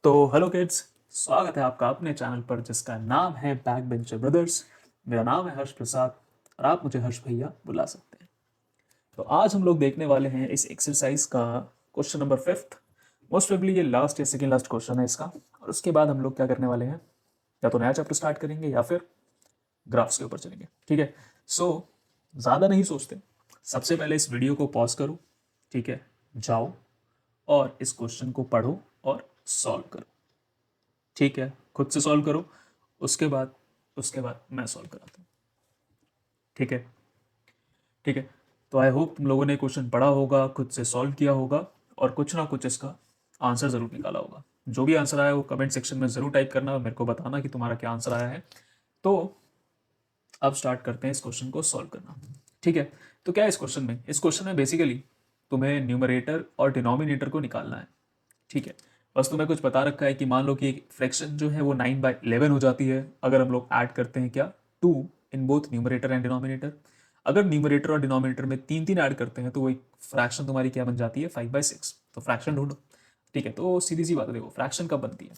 तो hello kids, स्वागत है आपका अपने चैनल पर जिसका नाम है बैक बेंचर ब्रदर्स। मेरा नाम है हर्ष प्रसाद और आप मुझे हर्ष भैया बुला सकते हैं। तो आज हम लोग देखने वाले हैं इस एक्सरसाइज का क्वेश्चन नंबर 5। मोस्ट प्रोबेबली ये लास्ट या सेकेंड लास्ट क्वेश्चन है इसका। और उसके बाद हम लोग क्या करने वाले हैं, या तो नया चैप्टर स्टार्ट करेंगे या फिर ग्राफ्स के ऊपर चलेंगे। ठीक है, सो ज़्यादा नहीं सोचते, सबसे पहले इस वीडियो को पॉज करो। ठीक है, जाओ और इस क्वेश्चन को पढ़ो और सॉल्व करो। ठीक है, खुद से सॉल्व करो, उसके बाद मैं सॉल्व कराता हूँ। ठीक है, ठीक है। तो आई होप तुम लोगों ने क्वेश्चन पढ़ा होगा, खुद से सॉल्व किया होगा और कुछ ना कुछ इसका आंसर ज़रूर निकाला होगा। जो भी आंसर आया वो कमेंट सेक्शन में ज़रूर टाइप करना और मेरे को बताना कि तुम्हारा क्या आंसर आया है। तो अब स्टार्ट करते हैं इस क्वेश्चन को सॉल्व करना। ठीक है, तो क्या है इस क्वेश्चन में बेसिकली तुम्हें न्यूमरेटर और डिनोमिनेटर को निकालना है। ठीक है, बस तुम्हें कुछ बता रखा है कि मान लो कि एक फ्रैक्शन जो है वो 9/11 हो जाती है अगर हम लोग ऐड करते हैं क्या, 2 in both numerator and denominator. अगर न्यूमरेटर और डिनोमिनेटर में 3 3 ऐड करते हैं तो वो एक फ्रैक्शन तुम्हारी क्या बन जाती है, 5/6। तो फ्रैक्शन ढूंढो। ठीक है, तो सीधी सी बात है, देखो फ्रैक्शन कब बनती है,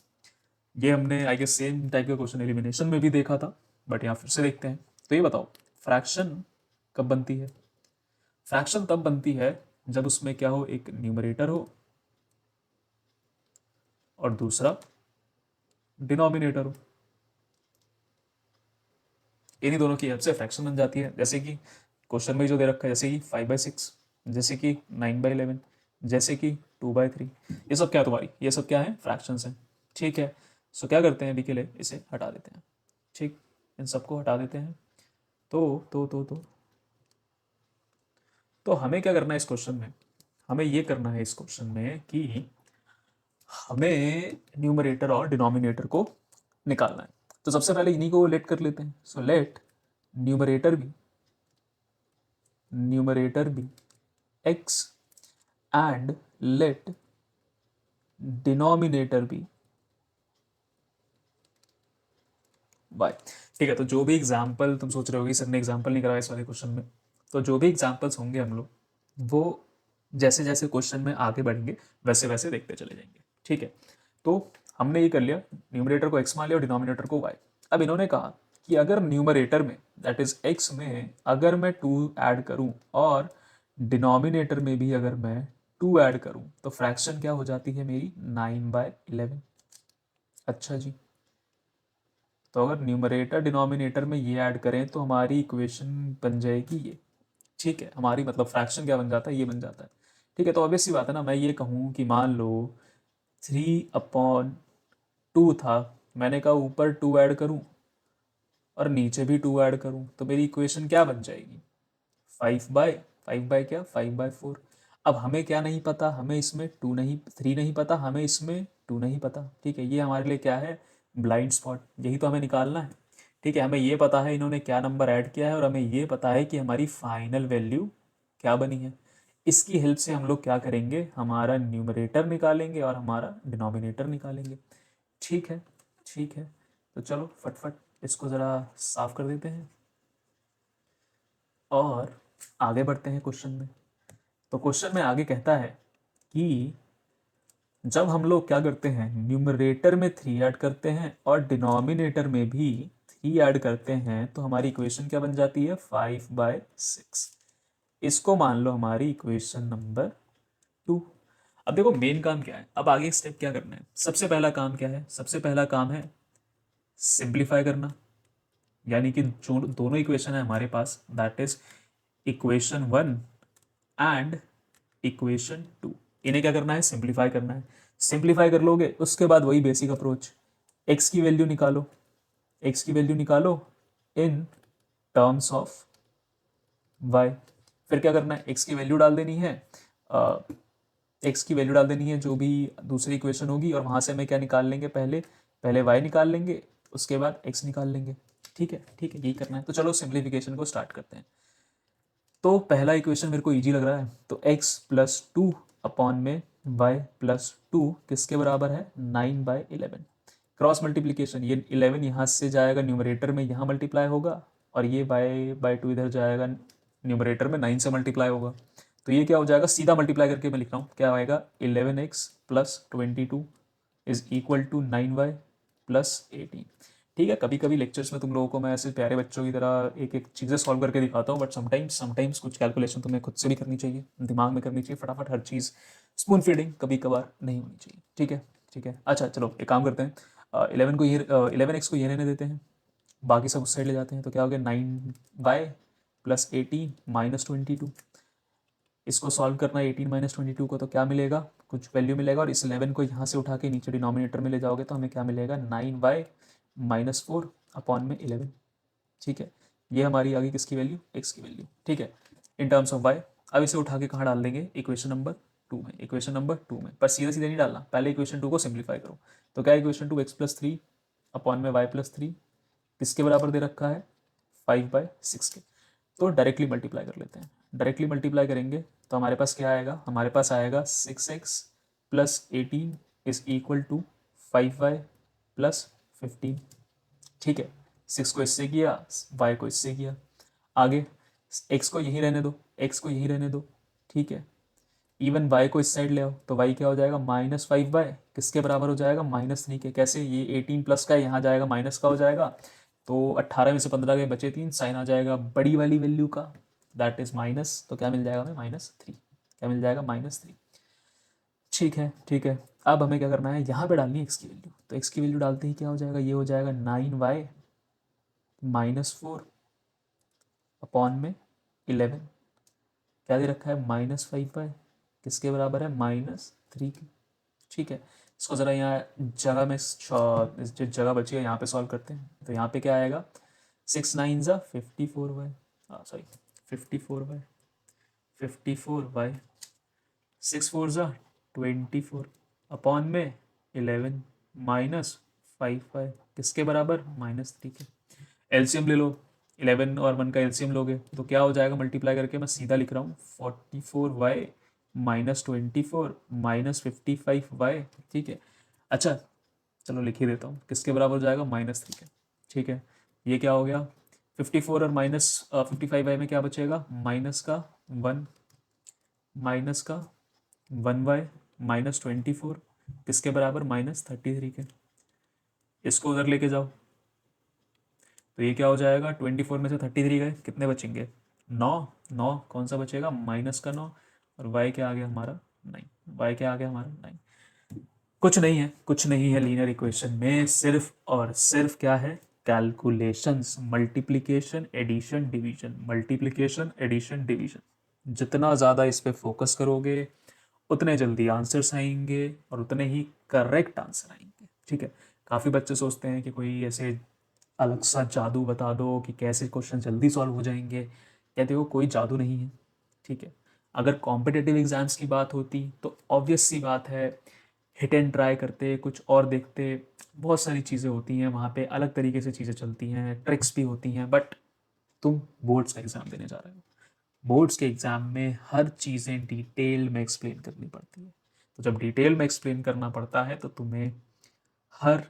ये हमने आई गेस सेम टाइप का क्वेश्चन एलिमिनेशन में भी देखा था, बट यहाँ फिर से देखते हैं। तो ये बताओ फ्रैक्शन कब बनती है। फ्रैक्शन तब बनती है जब उसमें क्या हो, एक न्यूमरेटर हो और दूसरा डिनोमिनेटर हो। इन्हीं दोनों की हेल्प से फ्रैक्शन बन जाती है। जैसे कि क्वेश्चन में जो दे रखा है, जैसे कि 5/6, जैसे कि 9/11, जैसे कि 2/3। ये सब क्या तुम्हारी, ये सब क्या है, फ्रैक्शंस हैं। ठीक है, सो क्या करते हैं, अभी के लिए इसे हटा देते हैं। ठीक, इन सबको हटा देते हैं। तो हमें क्या करना है इस क्वेश्चन में, हमें ये करना है इस क्वेश्चन में कि हमें न्यूमरेटर और डिनोमिनेटर को निकालना है। तो सबसे पहले इन्हीं को लेट कर लेते हैं। सो लेट न्यूमरेटर भी x एंड लेट डिनोमिनेटर भी y। ठीक है, तो जो भी एग्जाम्पल तुम सोच रहे हो कि सर ने एग्जाम्पल नहीं कराया इस वाले क्वेश्चन में, तो जो भी एग्जाम्पल्स होंगे हम लोग वो जैसे जैसे क्वेश्चन में आगे बढ़ेंगे वैसे वैसे देखते चले जाएंगे। ठीक है, तो हमने ये कर लिया, न्यूमरेटर को x मान लिया और डिनोमिनेटर को y। अब इन्होंने कहा कि अगर न्यूमरेटर में दैट इज x में अगर मैं 2 ऐड करूं और डिनोमिनेटर में भी अगर मैं 2 ऐड करूं तो फ्रैक्शन क्या हो जाती है मेरी, 9/11। अच्छा जी, तो अगर न्यूमरेटर डिनोमिनेटर में ये ऐड करें तो हमारी इक्वेशन बन जाएगी ये। ठीक है, हमारी मतलब फ्रैक्शन क्या बन जाता है, ये बन जाता है। ठीक है, तो ऑब्वियस सी बात है ना, मैं ये कहूँ कि मान लो 3/2 था, मैंने कहा ऊपर 2 ऐड करूँ और नीचे भी 2 ऐड करूँ तो मेरी इक्वेशन क्या बन जाएगी, 5/5 क्या, 5/4। अब हमें क्या नहीं पता, हमें इसमें 3 नहीं पता, हमें इसमें 2 नहीं पता। ठीक है, ये हमारे लिए क्या है, ब्लाइंड स्पॉट, यही तो हमें निकालना है। ठीक है, हमें ये पता है इन्होंने क्या नंबर ऐड किया है और हमें ये पता है कि हमारी फाइनल वैल्यू क्या बनी है। इसकी हेल्प से हम लोग क्या करेंगे, हमारा न्यूमरेटर निकालेंगे और हमारा डिनोमिनेटर निकालेंगे। ठीक है, ठीक है, तो चलो फटफट इसको ज़रा साफ कर देते हैं और आगे बढ़ते हैं क्वेश्चन में। तो क्वेश्चन में आगे कहता है कि जब हम लोग क्या करते हैं, न्यूमरेटर में 3 ऐड करते हैं और डिनोमिनेटर में भी 3 ऐड करते हैं तो हमारी इक्वेशन क्या बन जाती है, 5/6। इसको मान लो हमारी इक्वेशन नंबर 2। अब देखो मेन काम क्या है, अब आगे स्टेप क्या करना है। सबसे पहला काम क्या है, सबसे पहला काम है सिंप्लीफाई करना। यानी कि जो दोनों इक्वेशन है हमारे पास, that is equation 1 and equation 2, इन्हें क्या करना है, सिंप्लीफाई करना है। सिंप्लीफाई कर लोगे उसके बाद वही बेसिक अप्रोच, एक्स की वैल्यू निकालो, एक्स की वैल्यू निकालो इन टर्म्स ऑफ वाई। फिर क्या करना है, एक्स की वैल्यू डाल देनी है, एक्स की वैल्यू डाल देनी है जो भी दूसरी इक्वेशन होगी और वहां से हमें क्या निकाल लेंगे, पहले पहले वाई निकाल लेंगे, उसके बाद एक्स निकाल लेंगे। ठीक है, ठीक है, यही करना है। तो चलो सिंप्लीफिकेशन को स्टार्ट करते हैं। तो पहला इक्वेशन मेरे को इजी लग रहा है, तो x+2 अपॉन में y+2 किसके बराबर है, 9/11। क्रॉस मल्टीप्लीकेशन, ये 11 यहाँ से जाएगा न्यूमरेटर में, यहाँ मल्टीप्लाई होगा और ये y/2 इधर जाएगा न्यूमरेटर में 9 से मल्टीप्लाई होगा। तो ये क्या हो जाएगा, सीधा मल्टीप्लाई करके मैं लिख रहा हूँ, क्या आएगा, 11x + 22 is equal to 9y plus 18। ठीक है, कभी कभी लेक्चर्स में तुम लोगों को मैं ऐसे प्यारे बच्चों की तरह एक एक चीज़ें सॉल्व करके दिखाता हूँ, बट समटाइम्स कुछ कैलकुलेशन तुम्हें खुद से भी करनी चाहिए, दिमाग में करनी चाहिए फटाफट हर चीज़। स्पून फीडिंग कभी कभार नहीं होनी चाहिए। ठीक है, ठीक है। अच्छा चलो एक काम करते हैं, 11x को ये रहने देते हैं, बाकी सब उस साइड ले जाते हैं। तो क्या हो गया, 9y प्लस 18 माइनस 22। इसको सॉल्व करना है 18 माइनस 22 को, तो क्या मिलेगा, कुछ वैल्यू मिलेगा, और इस 11 को यहाँ से उठा के नीचे डिनोमिनेटर में ले जाओगे तो हमें क्या मिलेगा, 9y माइनस 4 अपॉन में 11। ठीक है, ये हमारी आ गई किसकी वैल्यू, x की वैल्यू। ठीक है, इन टर्म्स ऑफ y। अब इसे उठा के कहाँ डाल देंगे, इक्वेशन नंबर 2 में। इक्वेशन नंबर 2 में, पर सीधे सीधे नहीं डालना, पहले इक्वेशन 2 को सिंप्लीफाई करो। तो क्या, इक्वेशन 2 x+3 अपॉन में y+3 किसके बराबर दे रखा है, 5/6 के। तो डायरेक्टली मल्टीप्लाई कर लेते हैं। डायरेक्टली मल्टीप्लाई करेंगे तो हमारे पास क्या आएगा, हमारे पास आएगा 6x plus 18 is equal to 5y plus 15। ठीक है, 6 को इससे किया, y को इससे किया, आगे x को यहीं रहने दो, x को यहीं रहने दो। ठीक है, इवन y को इस साइड ले आओ तो y क्या हो जाएगा, -5y किसके बराबर हो जाएगा, -3 के। कैसे, ये 18 प्लस का यहाँ जाएगा माइनस का हो जाएगा, तो 18 में से 15 गए बचे 3, साइन आ जाएगा बड़ी वाली वैल्यू का, दैट इज माइनस। तो क्या मिल जाएगा हमें, -3। क्या मिल जाएगा, -3। ठीक है, ठीक है। अब हमें क्या करना है, यहाँ पे डालनी है एक्स की वैल्यू। तो एक्स की वैल्यू डालते ही क्या हो जाएगा, ये हो जाएगा 9y -4 अपॉन में 11। क्या दे रखा है, -5y किसके बराबर है, -3 के। ठीक है, इसको ज़रा यहाँ जगह में जो जगह बची है यहाँ पे सॉल्व करते हैं। तो यहाँ पे क्या आएगा, 6 9 ज़ा 54y, सॉरी 54y, 54y, 6 4 ज़ा 24 अपॉन में 11 -5y किसके बराबर, -3 के। एलसीएम ले लो, 11 और 1 का एलसीएम लोगे तो क्या हो जाएगा, मल्टीप्लाई करके मैं सीधा लिख रहा हूँ 44y -24 -55y। ठीक है, अच्छा चलो लिख ही देता हूँ, किसके बराबर हो जाएगा, -3 के। ठीक है, ये क्या हो गया, 54 और -55y में क्या बचेगा, माइनस का 1 माइनस का 1y -24 किसके बराबर, -33 के। इसको उधर लेके जाओ तो ये क्या हो जाएगा, 24 में से 33 गए, कितने बचेंगे, 9। 9 कौन सा बचेगा, -9, और y क्या आ गया हमारा, 9। y क्या आ गया हमारा, 9। कुछ नहीं है, कुछ नहीं है लीनियर इक्वेशन में, सिर्फ और सिर्फ क्या है, calculations, multiplication addition division, multiplication addition division. जितना ज़्यादा इस पे फोकस करोगे उतने जल्दी आंसर्स आएंगे और उतने ही करेक्ट आंसर आएंगे। ठीक है, काफ़ी बच्चे सोचते हैं कि कोई ऐसे अलग सा जादू बता दो कि कैसे क्वेश्चन जल्दी सॉल्व हो जाएंगे। कहते हो कोई जादू नहीं है। ठीक है, अगर कॉम्पिटिटिव एग्जाम्स की बात होती तो ऑब्वियस सी बात है, हिट एंड ट्राई करते, कुछ और देखते, बहुत सारी चीज़ें होती हैं वहाँ पे, अलग तरीके से चीज़ें चलती हैं, ट्रिक्स भी होती हैं। बट तुम बोर्ड्स का एग्ज़ाम देने जा रहे हो, बोर्ड्स के एग्ज़ाम में हर चीज़ें डिटेल में एक्सप्लेन करनी पड़ती है। तो जब डिटेल में एक्सप्लेन करना पड़ता है तो तुम्हें हर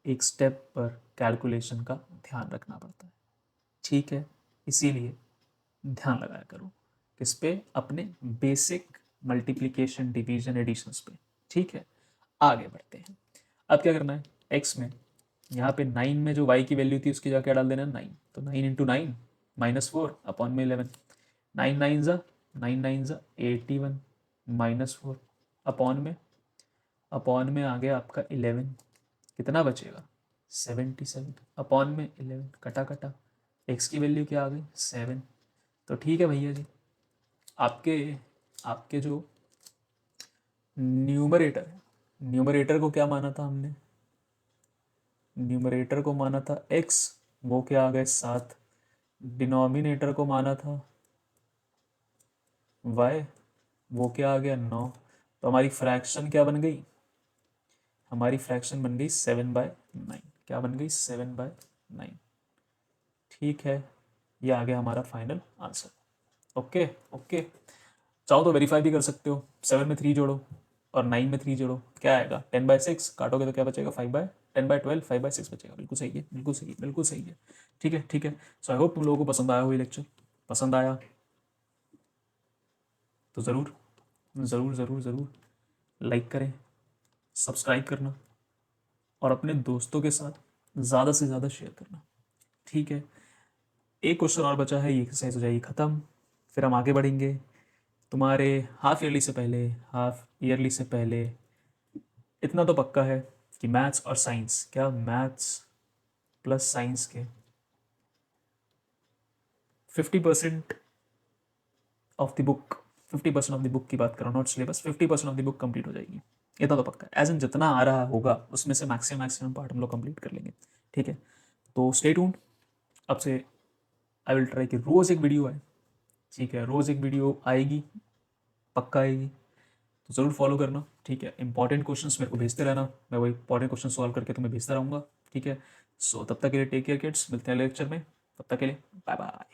एक स्टेप पर कैलकुलेशन का ध्यान रखना पड़ता है। ठीक है, इसीलिए ध्यान लगाया करो किस पे, अपने बेसिक मल्टीप्लिकेशन डिवीजन एडिशंस पे। ठीक है, आगे बढ़ते हैं। अब क्या करना है, एक्स में यहाँ पे 9 में जो y की वैल्यू थी उसकी जगह क्या डाल देना है, 9। तो 9 इंटू 9 -4 अपॉन में 11। 9 9 ज़ा 81 -4 अपॉन में आ गया आपका 11, कितना बचेगा, 77 अपॉन में 11, कटा कटा, x की वैल्यू क्या आ गई, 7। तो ठीक है भैया जी, आपके आपके जो न्यूमरेटर है, न्यूमरेटर को क्या माना था हमने, न्यूमरेटर को माना था x, वो क्या आ गए 7। डिनोमिनेटर को माना था y, वो क्या आ गया 9। तो हमारी फ्रैक्शन क्या बन गई, हमारी फ्रैक्शन बन गई 7/9। क्या बन गई, 7/9। ठीक है, ये आ गया हमारा फाइनल आंसर। ओके ओके, चाहो तो वेरीफाई भी कर सकते हो, 7 में 3 जोड़ो और 9 में 3 जोड़ो, क्या आएगा, 10/6 काटोगे तो क्या बचेगा, 10/12 5/6 बचेगा। बिल्कुल सही है, बिल्कुल सही है, बिल्कुल सही है। ठीक है, ठीक है। सो आई होप तुम लोगों को पसंद आया हो ये लेक्चर। पसंद आया तो ज़रूर ज़रूर ज़रूर ज़रूर लाइक करें, सब्सक्राइब करना और अपने दोस्तों के साथ ज़्यादा से ज़्यादा शेयर करना। ठीक है, एक क्वेश्चन और बचा है, ये एक्सरसाइज हो जाएगी ख़त्म, फिर हम आगे बढ़ेंगे। तुम्हारे हाफ ईयरली से पहले, हाफ ईयरली से पहले इतना तो पक्का है कि मैथ्स और साइंस, क्या मैथ्स प्लस साइंस के 50% of the book, 50% of the book की बात करो, not syllabus, 50% of the book complete हो जाएगी। इतना तो पक्का है, एज इन जितना आ रहा होगा उसमें से मैक्सिमम पार्ट हम लोग कंप्लीट कर लेंगे। ठीक है, तो स्टे ट्यून्ड। अब से आई विल ट्राई कि रोज़ एक वीडियो आए। ठीक है, रोज़ एक वीडियो आएगी, पक्का आएगी, तो ज़रूर फॉलो करना। ठीक है, इंपॉर्टेंट क्वेश्चंस मेरे को भेजते रहना, मैं वही इंपॉर्टेंट क्वेश्चन सॉल्व करके तुम्हें भेजता रहूँगा। ठीक है, सो तब तक के लिए टेक केयर किड्स, मिलते हैं लेक्चर में, तब तक के लिए बाय बाय।